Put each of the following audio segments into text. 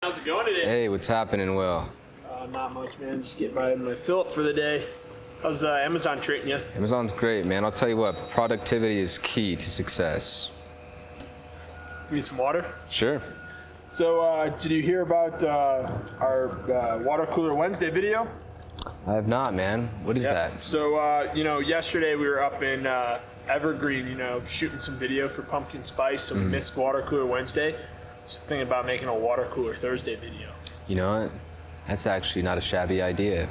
How's it going today? Hey, what's happening, Will? Not much, man. Just getting my fill up for the day. How's Amazon treating you? Amazon's great, man. I'll tell you what, productivity is key to success. Give me some water. Sure. So, did you hear about our Water Cooler Wednesday video? I have not, man. What is that? So, yesterday we were up in Evergreen, shooting some video for Pumpkin Spice, so we missed Water Cooler Wednesday. Just thinking about making a Water Cooler Thursday video. You know what? That's actually not a shabby idea.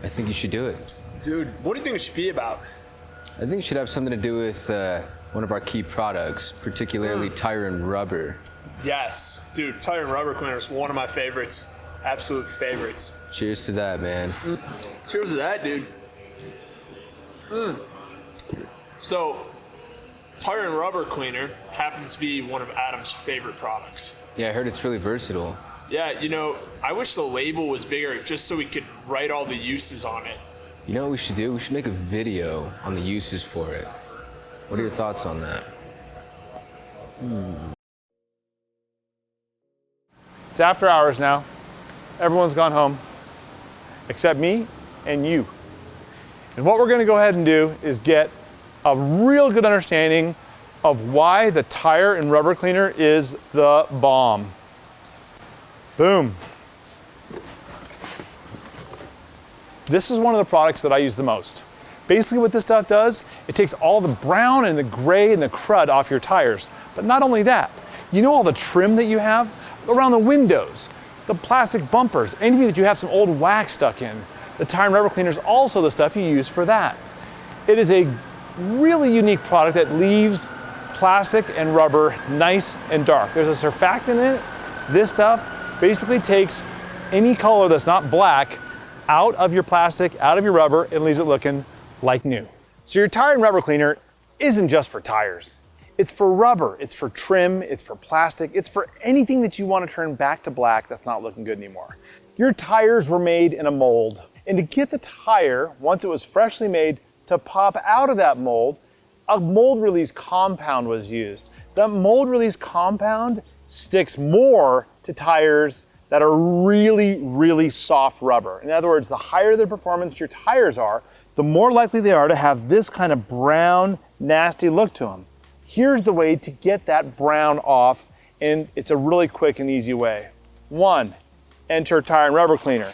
I think you should do it. Dude, what do you think it should be about? I think it should have something to do with one of our key products, particularly tire and rubber. Yes, dude, tire and rubber cleaner is one of my favorites. Absolute favorites. Cheers to that, man. Cheers to that, dude. So, tire and rubber cleaner happens to be one of Adam's favorite products. Yeah, I heard it's really versatile. Yeah, I wish the label was bigger just so we could write all the uses on it. You know what we should do? We should make a video on the uses for it. What are your thoughts on that? It's after hours now. Everyone's gone home, except me and you. And what we're gonna go ahead and do is get a real good understanding of why the tire and rubber cleaner is the bomb. Boom. This is one of the products that I use the most. Basically what this stuff does, it takes all the brown and the gray and the crud off your tires. But not only that, you know all the trim that you have around the windows, the plastic bumpers, anything that you have some old wax stuck in. The tire and rubber cleaner is also the stuff you use for that. It is a really unique product that leaves plastic and rubber nice and dark. There's a surfactant in it. This stuff basically takes any color that's not black out of your plastic, out of your rubber, and leaves it looking like new. So your tire and rubber cleaner isn't just for tires. It's for rubber, it's for trim, it's for plastic, it's for anything that you want to turn back to black that's not looking good anymore. Your tires were made in a mold, and to get the tire, once it was freshly made, to pop out of that mold, a mold release compound was used. That mold release compound sticks more to tires that are really, really soft rubber. In other words, the higher the performance your tires are, the more likely they are to have this kind of brown, nasty look to them. Here's the way to get that brown off, and it's a really quick and easy way. 1, enter tire and rubber cleaner.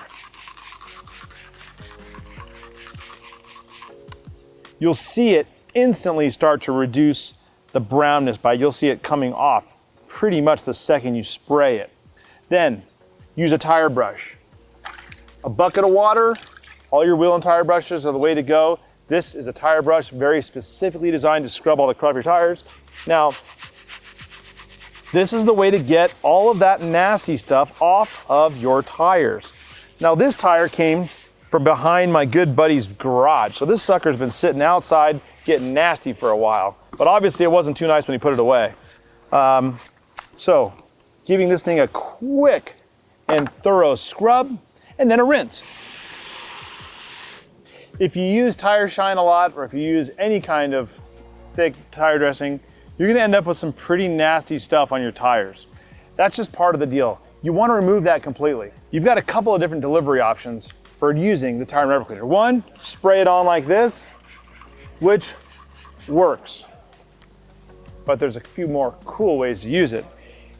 You'll see it instantly start to reduce the brownness you'll see it coming off pretty much the second you spray it. Then, use a tire brush. A bucket of water, all your wheel and tire brushes are the way to go. This is a tire brush very specifically designed to scrub all the crud off your tires. Now, this is the way to get all of that nasty stuff off of your tires. Now, this tire came from behind my good buddy's garage. So this sucker's been sitting outside getting nasty for a while. But obviously it wasn't too nice when he put it away. So, giving this thing a quick and thorough scrub, and then a rinse. If you use tire shine a lot, or if you use any kind of thick tire dressing, you're gonna end up with some pretty nasty stuff on your tires. That's just part of the deal. You wanna remove that completely. You've got a couple of different delivery options for using the tire and rubber cleaner. 1, spray it on like this, which works. But there's a few more cool ways to use it.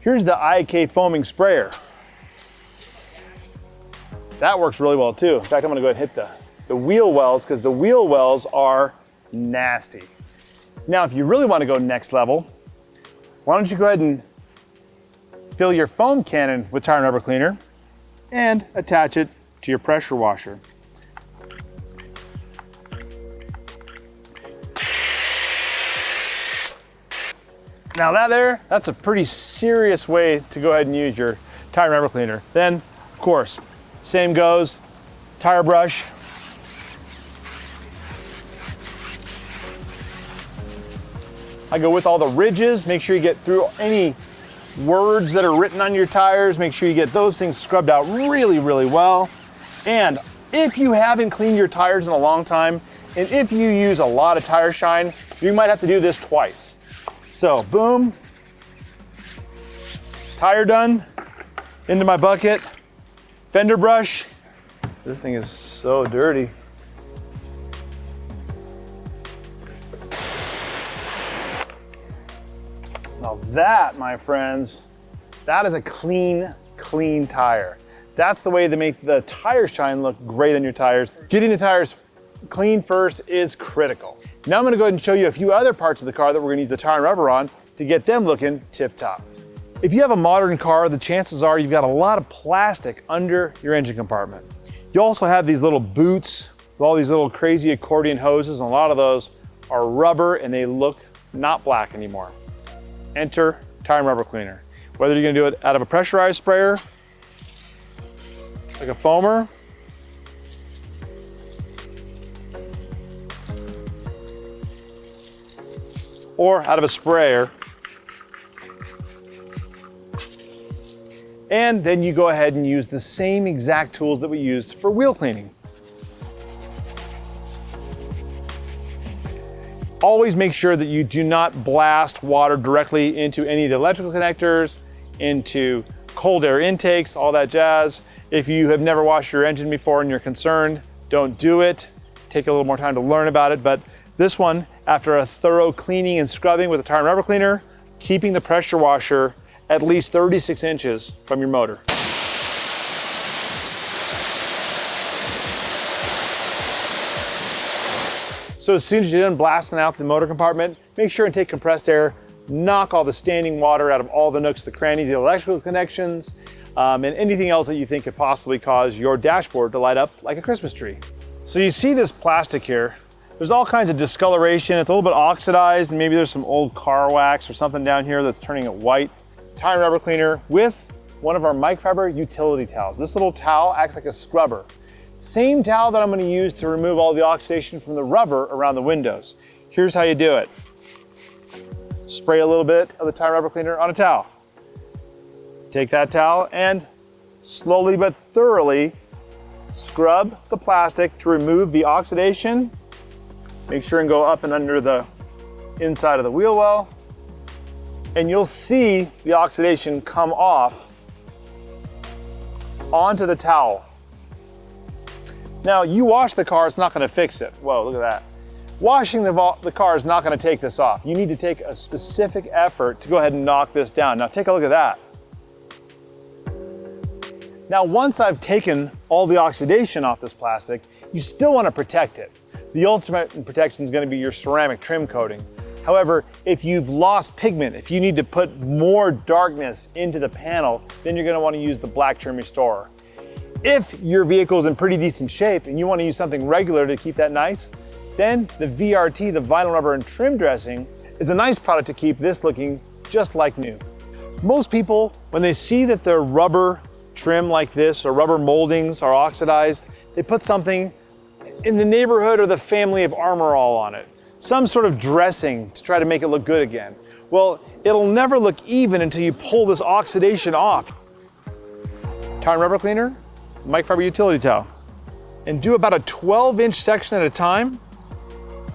Here's the IK foaming sprayer. That works really well too. In fact, I'm gonna go ahead and hit the wheel wells, because the wheel wells are nasty. Now, if you really wanna go next level, why don't you go ahead and fill your foam cannon with tire and rubber cleaner and attach it to your pressure washer. Now that's a pretty serious way to go ahead and use your tire and rubber cleaner. Then, of course, same goes, tire brush. I go with all the ridges, make sure you get through any words that are written on your tires, make sure you get those things scrubbed out really, really well. And if you haven't cleaned your tires in a long time, and if you use a lot of tire shine, you might have to do this twice. So boom, tire done, into my bucket, fender brush. This thing is so dirty. Now that, my friends, that is a clean, clean tire. That's the way to make the tire shine look great on your tires. Getting the tires clean first is critical. Now I'm gonna go ahead and show you a few other parts of the car that we're gonna use the tire and rubber on to get them looking tip-top. If you have a modern car, the chances are you've got a lot of plastic under your engine compartment. You also have these little boots with all these little crazy accordion hoses, and a lot of those are rubber and they look not black anymore. Enter tire and rubber cleaner. Whether you're gonna do it out of a pressurized sprayer, like a foamer, or out of a sprayer. And then you go ahead and use the same exact tools that we used for wheel cleaning. Always make sure that you do not blast water directly into any of the electrical connectors, into cold air intakes, all that jazz. If you have never washed your engine before and you're concerned, don't do it. Take a little more time to learn about it, but this one, after a thorough cleaning and scrubbing with a tire and rubber cleaner, keeping the pressure washer at least 36 inches from your motor. So as soon as you're done blasting out the motor compartment, make sure and take compressed air, knock all the standing water out of all the nooks, the crannies, the electrical connections, and anything else that you think could possibly cause your dashboard to light up like a Christmas tree. So you see this plastic here. There's all kinds of discoloration. It's a little bit oxidized, and maybe there's some old car wax or something down here that's turning it white. Tire and rubber cleaner with one of our microfiber utility towels. This little towel acts like a scrubber. Same towel that I'm going to use to remove all the oxidation from the rubber around the windows. Here's how you do it. Spray a little bit of the tire and rubber cleaner on a towel. Take that towel and slowly but thoroughly scrub the plastic to remove the oxidation. Make sure and go up and under the inside of the wheel well, and you'll see the oxidation come off onto the towel. Now, you wash the car, it's not gonna fix it. Whoa, look at that. Washing the car is not gonna take this off. You need to take a specific effort to go ahead and knock this down. Now, take a look at that. Now, once I've taken all the oxidation off this plastic, you still wanna protect it. The ultimate in protection is gonna be your ceramic trim coating. However, if you've lost pigment, if you need to put more darkness into the panel, then you're gonna wanna use the black trim restorer. If your vehicle is in pretty decent shape and you wanna use something regular to keep that nice, then the VRT, the vinyl rubber and trim dressing, is a nice product to keep this looking just like new. Most people, when they see that their rubber trim like this or rubber moldings are oxidized, they put something in the neighborhood or the family of Armor All on it. Some sort of dressing to try to make it look good again. Well, it'll never look even until you pull this oxidation off. Tire and rubber cleaner, microfiber utility towel. And do about a 12-inch section at a time.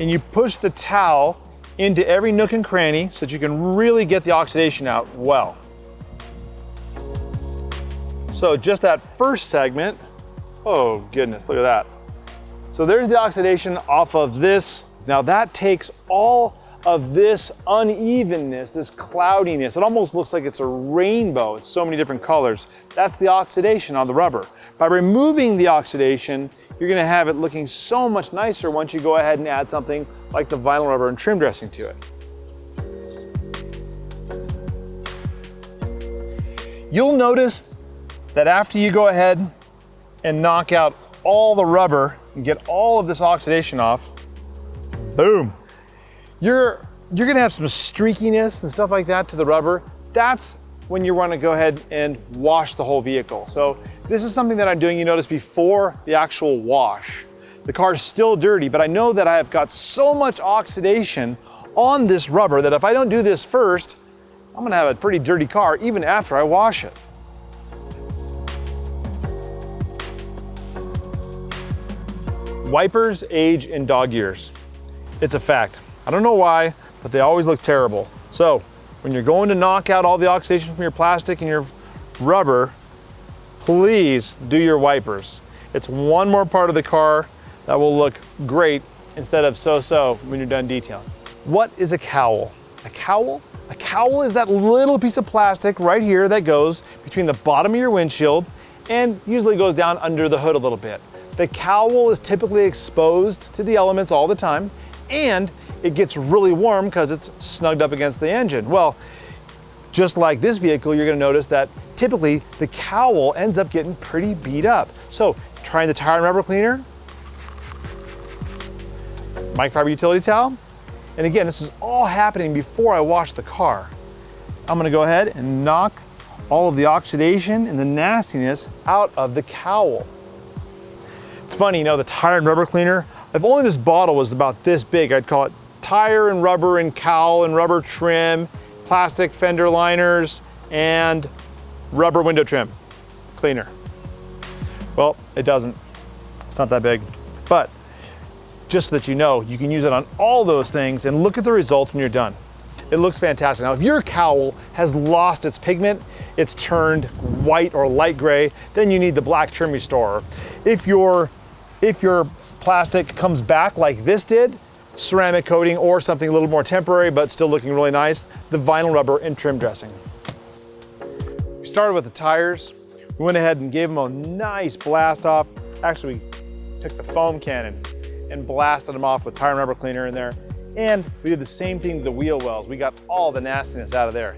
And you push the towel into every nook and cranny so that you can really get the oxidation out well. So just that first segment, oh goodness, look at that. So there's the oxidation off of this. Now that takes all of this unevenness, this cloudiness. It almost looks like it's a rainbow. It's so many different colors. That's the oxidation on the rubber. By removing the oxidation, you're gonna have it looking so much nicer once you go ahead and add something like the vinyl rubber and trim dressing to it. You'll notice that after you go ahead and knock out all the rubber and get all of this oxidation off, boom, you're gonna have some streakiness and stuff like that to the rubber. That's when you wanna go ahead and wash the whole vehicle. So this is something that I'm doing, you notice, before the actual wash. The car's still dirty, but I know that I've got so much oxidation on this rubber that if I don't do this first, I'm gonna have a pretty dirty car even after I wash it. Wipers age in dog years. It's a fact. I don't know why, but they always look terrible. So when you're going to knock out all the oxidation from your plastic and your rubber, please do your wipers. It's one more part of the car that will look great instead of so-so when you're done detailing. What is a cowl? A cowl? A cowl is that little piece of plastic right here that goes between the bottom of your windshield and usually goes down under the hood a little bit. The cowl is typically exposed to the elements all the time, and it gets really warm because it's snugged up against the engine. Well, just like this vehicle, you're gonna notice that typically the cowl ends up getting pretty beat up. So trying the tire and rubber cleaner, microfiber utility towel, and again, this is all happening before I wash the car. I'm gonna go ahead and knock all of the oxidation and the nastiness out of the cowl. It's funny, you know, the tire and rubber cleaner, if only this bottle was about this big, I'd call it tire and rubber and cowl and rubber trim, plastic fender liners, and rubber window trim cleaner. Well, it doesn't. It's not that big. But just so that you know, you can use it on all those things and look at the results when you're done. It looks fantastic. Now, if your cowl has lost its pigment, it's turned white or light gray, then you need the black trim restorer. If your plastic comes back like this did, ceramic coating or something a little more temporary but still looking really nice, the vinyl rubber and trim dressing. We started with the tires. We went ahead and gave them a nice blast off. Actually, we took the foam cannon and blasted them off with tire and rubber cleaner in there. And we did the same thing to the wheel wells. We got all the nastiness out of there.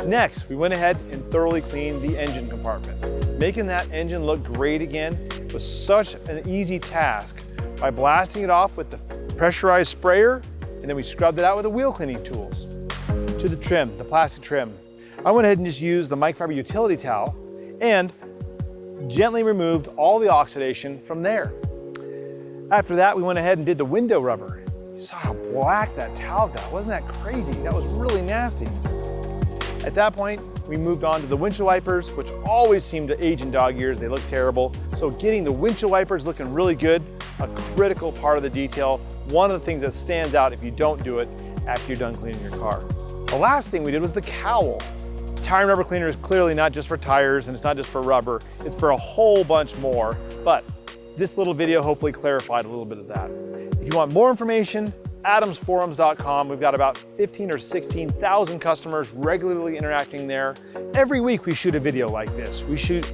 Next, we went ahead and thoroughly cleaned the engine compartment. Making that engine look great again was such an easy task by blasting it off with the pressurized sprayer, and then we scrubbed it out with the wheel cleaning tools. To the trim, the plastic trim, I went ahead and just used the microfiber utility towel and gently removed all the oxidation from there. After that, we went ahead and did the window rubber. You saw how black that towel got. Wasn't that crazy? That was really nasty. At that point, we moved on to the windshield wipers, which always seem to age in dog years. They look terrible. So getting the windshield wipers looking really good, a critical part of the detail. One of the things that stands out if you don't do it after you're done cleaning your car. The last thing we did was the cowl. Tire and rubber cleaner is clearly not just for tires and it's not just for rubber, it's for a whole bunch more. But this little video hopefully clarified a little bit of that. If you want more information, adamsforums.com. We've got about 15 or 16,000 customers regularly interacting there. Every week we shoot a video like this. We shoot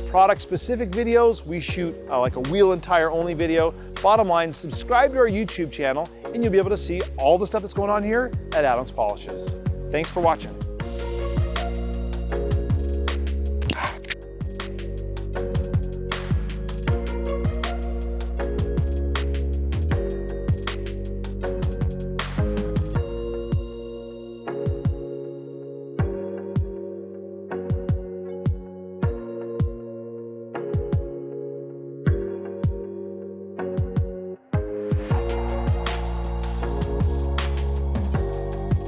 product specific videos. We shoot like a wheel and tire only video. Bottom line, subscribe to our YouTube channel and you'll be able to see all the stuff that's going on here at Adams Polishes. Thanks for watching.